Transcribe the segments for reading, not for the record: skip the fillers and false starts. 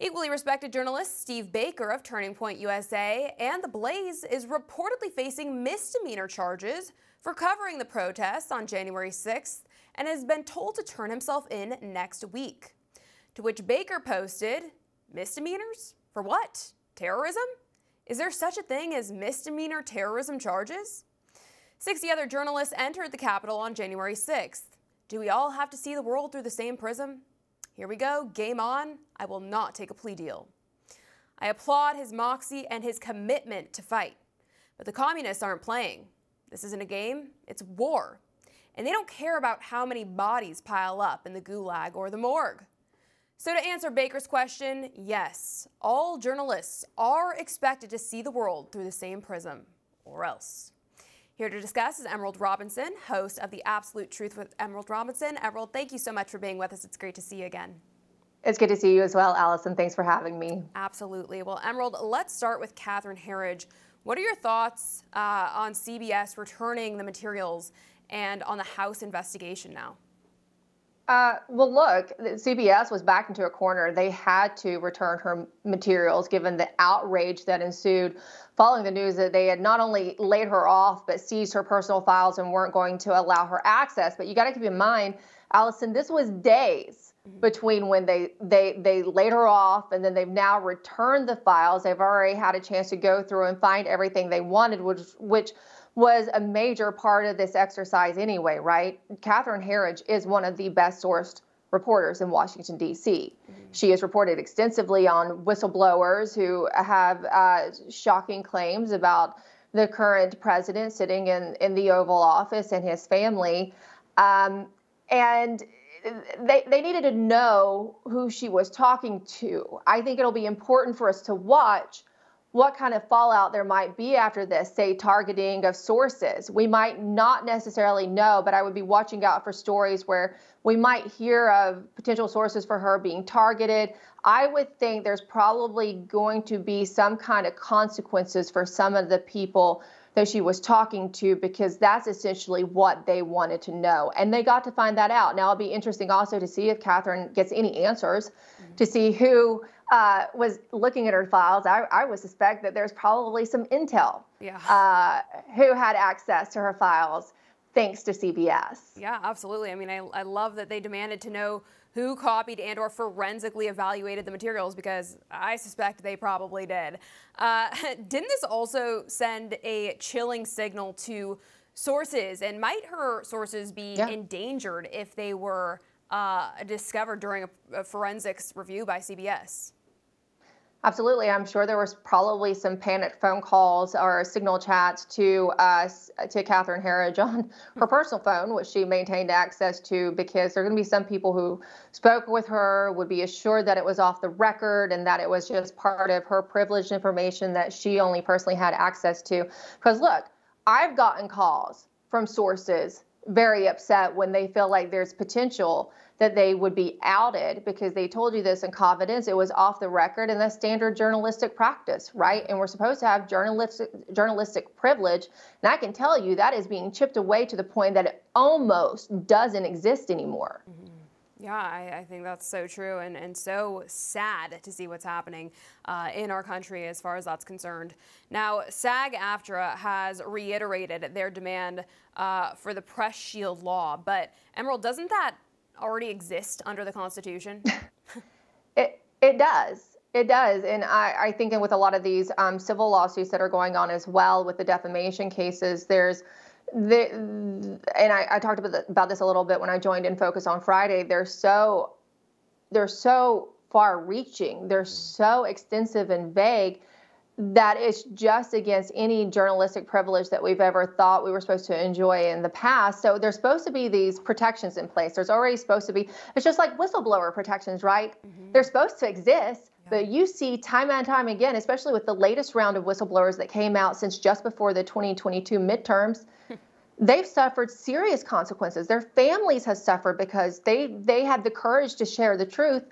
Equally respected journalist Steve Baker of Turning Point USA and The Blaze is reportedly facing misdemeanor charges for covering the protests on January 6th and has been told to turn himself in next week. To which Baker posted, misdemeanors? For what? Terrorism? Is there such a thing as misdemeanor terrorism charges? 60 other journalists entered the Capitol on January 6th. Do we all have to see the world through the same prism? Here we go, game on. I will not take a plea deal. I applaud his moxie and his commitment to fight. But the communists aren't playing. This isn't a game, it's war. And they don't care about how many bodies pile up in the gulag or the morgue. So to answer Baker's question, yes, all journalists are expected to see the world through the same prism, or else. Here to discuss is Emerald Robinson, host of The Absolute Truth with Emerald Robinson. Emerald, thank you so much for being with us. It's great to see you again. It's good to see you as well, Allison. Thanks for having me. Absolutely. Well, Emerald, let's start with Catherine Herridge. What are your thoughts on CBS returning the materials and on the House investigation now? Well, look, CBS was backed into a corner. They had to return her materials given the outrage that ensued following the news that they had not only laid her off, but seized her personal files and weren't going to allow her access. But you got to keep in mind, Allison, this was days between when they laid her off and then they've now returned the files. They've already had a chance to go through and find everything they wanted, which was a major part of this exercise anyway, right? Catherine Herridge is one of the best sourced reporters in Washington, D.C. She has reported extensively on whistleblowers who have shocking claims about the current president sitting in the Oval Office and his family. And they needed to know who she was talking to. I think it'll be important for us to watch what kind of fallout there might be after this, say targeting of sources. We might not necessarily know, but I would be watching out for stories where we might hear of potential sources for her being targeted. I would think there's probably going to be some kind of consequences for some of the people that she was talking to, because that's essentially what they wanted to know. And they got to find that out. Now, it'll be interesting also to see if Catherine gets any answers, to see who was looking at her files. I would suspect that there's probably some intel who had access to her files thanks to CBS. Yeah, absolutely. I mean, I love that they demanded to know who copied and or forensically evaluated the materials, because I suspect they probably did. Didn't this also send a chilling signal to sources? And might her sources be endangered if they were discovered during a forensics review by CBS? Absolutely. I'm sure there was probably some panicked phone calls or signal chats to Catherine Herridge on her personal phone, which she maintained access to, because there are going to be some people who spoke with her, would be assured that it was off the record and that it was just part of her privileged information that she only personally had access to. Because look, I've gotten calls from sources very upset when they feel like there's potential that they would be outed because they told you this in confidence. It was off the record, and that's standard journalistic practice, right? And we're supposed to have journalistic privilege. And I can tell you that is being chipped away to the point that it almost doesn't exist anymore. Yeah, I think that's so true and so sad to see what's happening in our country as far as that's concerned. Now, SAG-AFTRA has reiterated their demand for the press shield law, but Emerald, doesn't that already exist under the Constitution? It does. It does. And I think with a lot of these civil lawsuits that are going on as well with the defamation cases, and I talked about this a little bit when I joined In Focus on Friday. They're so far-reaching. They're so extensive and vague that it's just against any journalistic privilege that we've ever thought we were supposed to enjoy in the past. So there's supposed to be these protections in place. There's already supposed to be, it's just like whistleblower protections, right? They're supposed to exist, but you see time and time again, especially with the latest round of whistleblowers that came out since just before the 2022 midterms, they've suffered serious consequences. Their families have suffered because they had the courage to share the truth.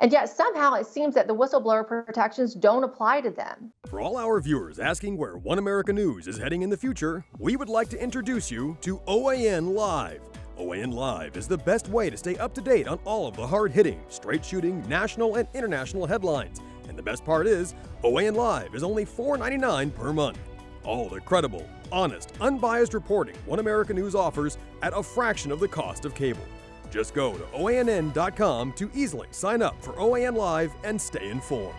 And yet somehow it seems that the whistleblower protections don't apply to them. For all our viewers asking where One America News is heading in the future, we would like to introduce you to OAN Live. OAN Live is the best way to stay up to date on all of the hard-hitting, straight-shooting, national and international headlines. And the best part is, OAN Live is only $4.99 per month. All the credible, honest, unbiased reporting One America News offers at a fraction of the cost of cable. Just go to OANN.com to easily sign up for OAN Live and stay informed.